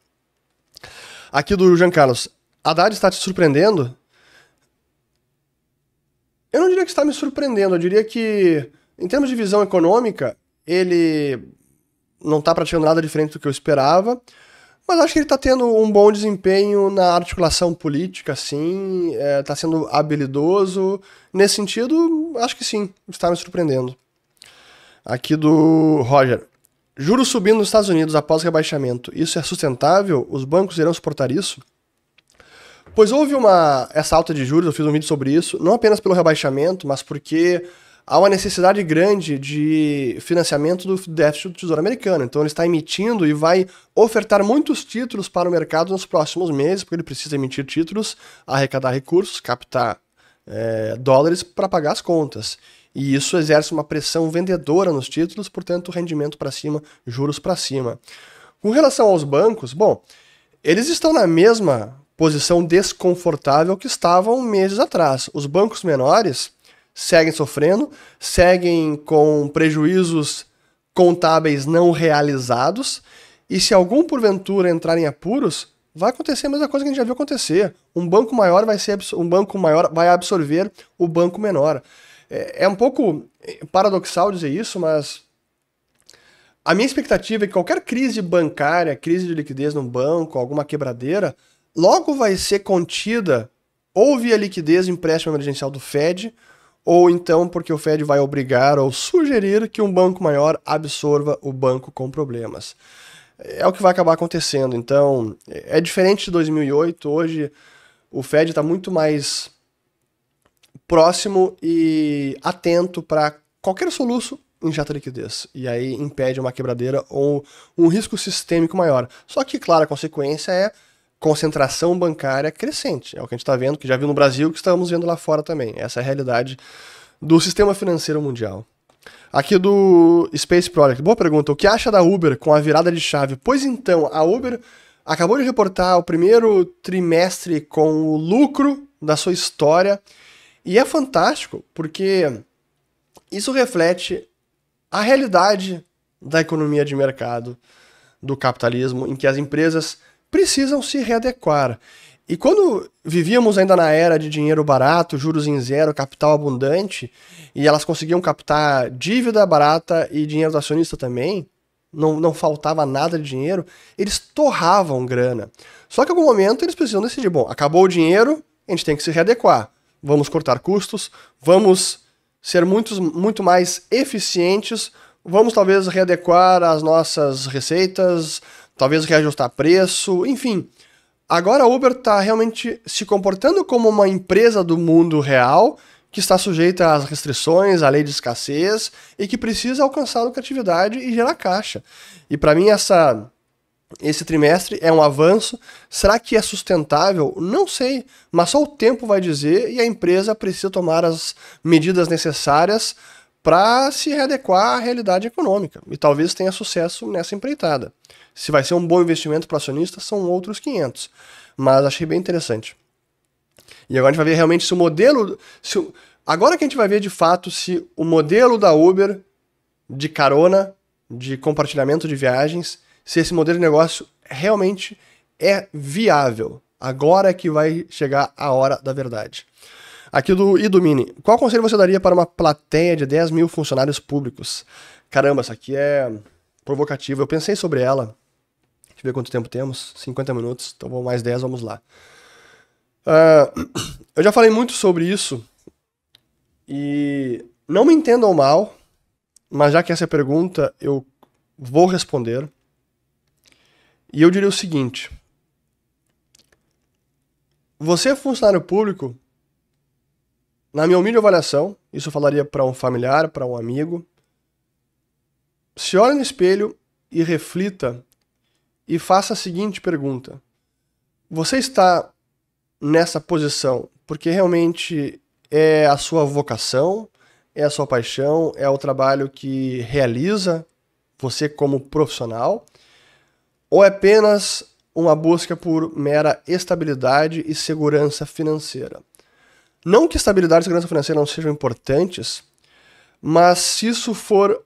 Aqui do Jean Carlos. Haddad está te surpreendendo? Eu não diria que está me surpreendendo, eu diria que, em termos de visão econômica, ele não está praticando nada diferente do que eu esperava, mas acho que ele está tendo um bom desempenho na articulação política, sim, está sendo habilidoso. Nesse sentido, acho que sim, está me surpreendendo. Aqui do Roger. Juros subindo nos Estados Unidos após rebaixamento. Isso é sustentável? Os bancos irão suportar isso? Pois houve essa alta de juros, eu fiz um vídeo sobre isso, não apenas pelo rebaixamento, mas porque há uma necessidade grande de financiamento do déficit do Tesouro Americano. Então ele está emitindo e vai ofertar muitos títulos para o mercado nos próximos meses, porque ele precisa emitir títulos, arrecadar recursos, captar dólares para pagar as contas. E isso exerce uma pressão vendedora nos títulos, portanto rendimento para cima, juros para cima. Com relação aos bancos, bom, eles estão na mesma posição desconfortável que estavam meses atrás. Os bancos menores seguem sofrendo, seguem com prejuízos contábeis não realizados, e se algum porventura entrar em apuros, vai acontecer a mesma coisa que a gente já viu acontecer. Um banco maior vai absorver o banco menor. É um pouco paradoxal dizer isso, mas a minha expectativa é que qualquer crise bancária, crise de liquidez num banco, alguma quebradeira, logo vai ser contida ou via liquidez empréstimo emergencial do Fed, ou então porque o Fed vai obrigar ou sugerir que um banco maior absorva o banco com problemas. É o que vai acabar acontecendo. Então, é diferente de 2008. Hoje, o Fed está muito mais próximo e atento para qualquer soluço injeta liquidez. E aí impede uma quebradeira ou um risco sistêmico maior. Só que, claro, a consequência é concentração bancária crescente. É o que a gente está vendo, que já viu no Brasil, que estamos vendo lá fora também. Essa é a realidade do sistema financeiro mundial. Aqui do Space Project. Boa pergunta. O que acha da Uber com a virada de chave? Pois então, a Uber acabou de reportar o primeiro trimestre com o lucro da sua história. E é fantástico, porque isso reflete a realidade da economia de mercado, do capitalismo, em que as empresas precisam se readequar. E quando vivíamos ainda na era de dinheiro barato, juros em zero, capital abundante, e elas conseguiam captar dívida barata e dinheiro do acionista também, não faltava nada de dinheiro, eles torravam grana. Só que em algum momento eles precisam decidir, bom, acabou o dinheiro, a gente tem que se readequar. Vamos cortar custos, vamos ser muito mais eficientes, vamos talvez readequar as nossas receitas, talvez reajustar preço, enfim. Agora a Uber está realmente se comportando como uma empresa do mundo real, que está sujeita às restrições, à lei de escassez, e que precisa alcançar lucratividade e gerar caixa. E para mim esse trimestre é um avanço. Será que é sustentável? Não sei, mas só o tempo vai dizer, e a empresa precisa tomar as medidas necessárias para se readequar à realidade econômica. E talvez tenha sucesso nessa empreitada. Se vai ser um bom investimento para o acionista, são outros 500. Mas achei bem interessante. E agora a gente vai ver realmente se o modelo... Agora que a gente vai ver de fato se o modelo da Uber de carona, de compartilhamento de viagens, se esse modelo de negócio realmente é viável. Agora é que vai chegar a hora da verdade. Aqui do Idomini. Qual conselho você daria para uma plateia de 10 mil funcionários públicos? Caramba, essa aqui é provocativa. Eu pensei sobre ela. Deixa eu ver quanto tempo temos. 50 minutos. Então vou mais 10, vamos lá. Eu já falei muito sobre isso. E não me entendam mal, mas já que essa é a pergunta, eu vou responder. E eu diria o seguinte. Você é funcionário público, na minha humilde avaliação, isso eu falaria para um familiar, para um amigo, se olhe no espelho e reflita e faça a seguinte pergunta. Você está nessa posição porque realmente é a sua vocação, é a sua paixão, é o trabalho que realiza você como profissional, ou é apenas uma busca por mera estabilidade e segurança financeira? Não que estabilidade e segurança financeira não sejam importantes, mas se isso for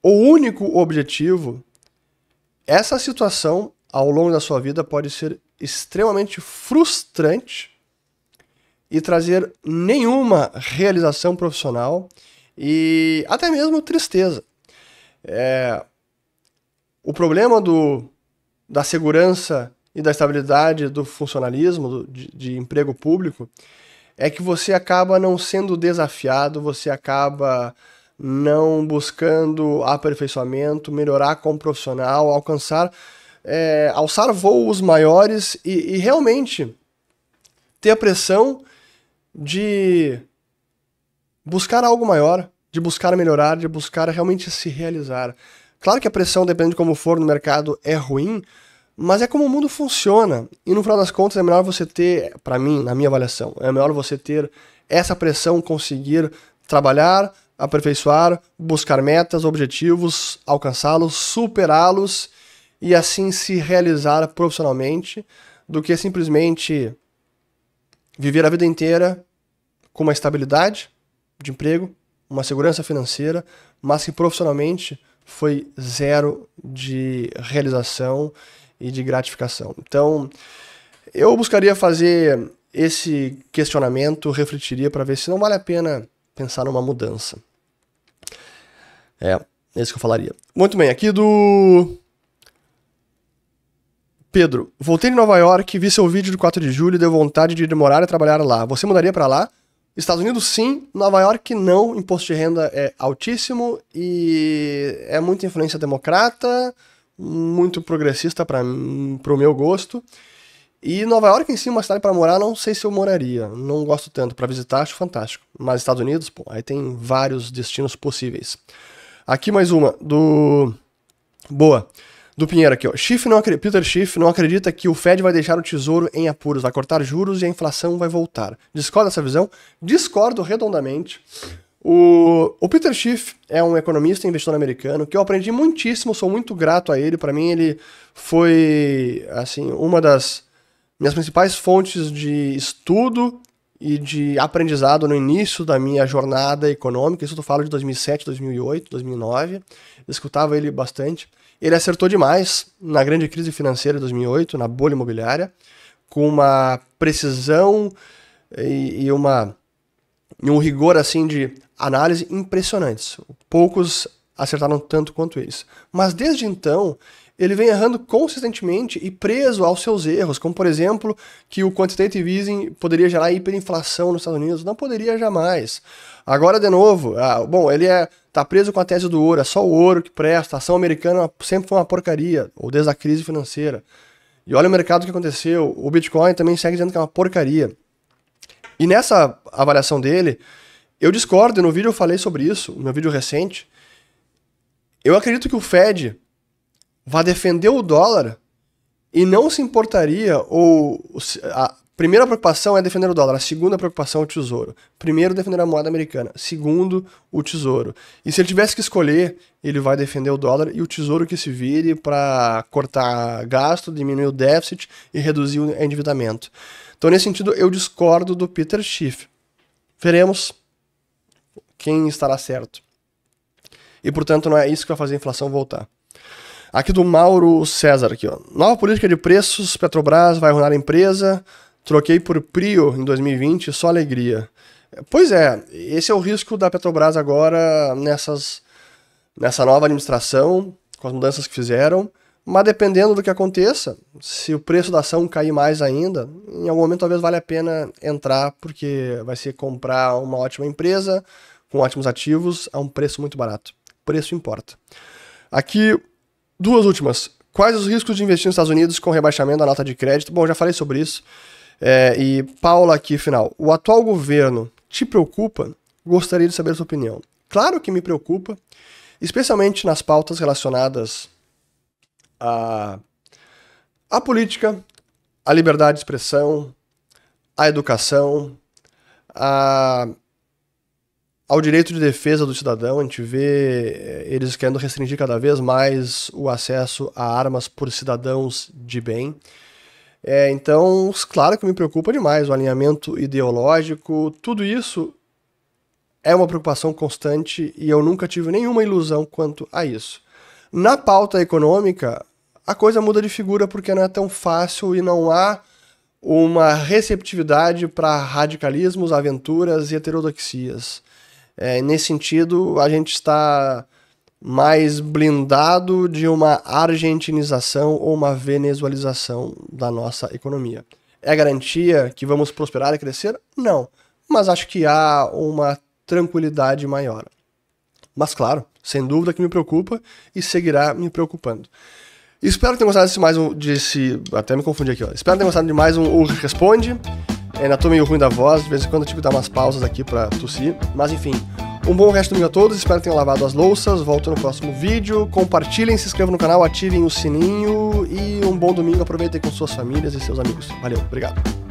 o único objetivo, essa situação ao longo da sua vida pode ser extremamente frustrante e trazer nenhuma realização profissional e até mesmo tristeza. O problema da segurança e da estabilidade do funcionalismo, de emprego público, é que você acaba não sendo desafiado, você acaba não buscando aperfeiçoamento, melhorar como profissional, alçar voos maiores e realmente ter a pressão de buscar algo maior, de buscar melhorar, de buscar realmente se realizar. Claro que a pressão, dependendo de como for no mercado, é ruim, mas é como o mundo funciona. E no final das contas é melhor você ter, para mim, na minha avaliação, é melhor você ter essa pressão, conseguir trabalhar, aperfeiçoar, buscar metas, objetivos, alcançá-los, superá-los e assim se realizar profissionalmente, do que simplesmente viver a vida inteira com uma estabilidade de emprego, uma segurança financeira, mas que profissionalmente foi zero de realização e de gratificação. Então, eu buscaria fazer esse questionamento, refletiria para ver se não vale a pena pensar numa mudança. É isso que eu falaria. Muito bem, aqui do Pedro. Voltei de Nova York, vi seu vídeo do 4 de julho e deu vontade de morar e trabalhar lá. Você mudaria para lá? Estados Unidos, sim. Nova York, não. Imposto de renda é altíssimo e é muita influência democrata, muito progressista para o meu gosto. E Nova York em si, uma cidade para morar, não sei se eu moraria. Não gosto tanto. Para visitar, acho fantástico. Mas Estados Unidos, pô, aí tem vários destinos possíveis. Aqui mais uma, do... Boa. Do Pinheiro aqui, ó. Peter Schiff não acredita que o Fed vai deixar o tesouro em apuros, vai cortar juros e a inflação vai voltar. Discorda dessa visão? Discordo redondamente. O Peter Schiff é um economista e investidor americano que eu aprendi muitíssimo, sou muito grato a ele. Para mim, ele foi, assim, uma das minhas principais fontes de estudo e de aprendizado no início da minha jornada econômica. Isso eu falo de 2007, 2008, 2009. Eu escutava ele bastante. Ele acertou demais na grande crise financeira de 2008, na bolha imobiliária, com uma precisão e um rigor assim de análise impressionantes. Poucos acertaram tanto quanto eles. Mas desde então, ele vem errando consistentemente e preso aos seus erros, como por exemplo, que o quantitative easing poderia gerar hiperinflação nos Estados Unidos. Não poderia jamais. Agora, de novo, ele tá preso com a tese do ouro, é só o ouro que presta, a ação americana sempre foi uma porcaria, ou desde a crise financeira. E olha o mercado que aconteceu, o Bitcoin também segue dizendo que é uma porcaria. E nessa avaliação dele, eu discordo, e no vídeo eu falei sobre isso, no meu vídeo recente. Eu acredito que o Fed vai defender o dólar e não se importaria, ou a primeira preocupação é defender o dólar, a segunda preocupação é o tesouro. Primeiro, defender a moeda americana, segundo, o tesouro. E se ele tivesse que escolher, ele vai defender o dólar e o tesouro que se vire para cortar gasto, diminuir o déficit e reduzir o endividamento. Então, nesse sentido, eu discordo do Peter Schiff. Veremos quem estará certo. E, portanto, não é isso que vai fazer a inflação voltar. Aqui do Mauro César, aqui, ó. Nova política de preços, Petrobras vai arruinar a empresa, troquei por Prio em 2020, só alegria. Pois é, esse é o risco da Petrobras agora nessa nova administração, com as mudanças que fizeram, mas dependendo do que aconteça, se o preço da ação cair mais ainda, em algum momento talvez valha a pena entrar, porque vai ser comprar uma ótima empresa, com ótimos ativos, a um preço muito barato. O preço importa. Aqui, duas últimas. Quais os riscos de investir nos Estados Unidos com rebaixamento da nota de crédito? Bom, já falei sobre isso. E Paula aqui, final. O atual governo te preocupa? Gostaria de saber a sua opinião. Claro que me preocupa, especialmente nas pautas relacionadas à política, à liberdade de expressão, à educação, ao direito de defesa do cidadão. A gente vê eles querendo restringir cada vez mais o acesso a armas por cidadãos de bem. Então, claro que me preocupa demais o alinhamento ideológico, tudo isso é uma preocupação constante e eu nunca tive nenhuma ilusão quanto a isso. Na pauta econômica, a coisa muda de figura porque não é tão fácil e não há uma receptividade para radicalismos, aventuras e heterodoxias. Nesse sentido, a gente está mais blindado de uma argentinização ou uma venezuelização da nossa economia. É garantia que vamos prosperar e crescer? Não. Mas acho que há uma tranquilidade maior. Mas claro, sem dúvida que me preocupa e seguirá me preocupando. Espero que tenham gostado desse mais um... Até me confundi aqui, ó. Espero que tenham gostado de mais um O Responde. Ainda tô meio ruim da voz, de vez em quando eu tive que dar umas pausas aqui pra tossir. Mas enfim, um bom resto do domingo a todos, espero que tenham lavado as louças, volto no próximo vídeo, compartilhem, se inscrevam no canal, ativem o sininho e um bom domingo, aproveitem com suas famílias e seus amigos. Valeu, obrigado.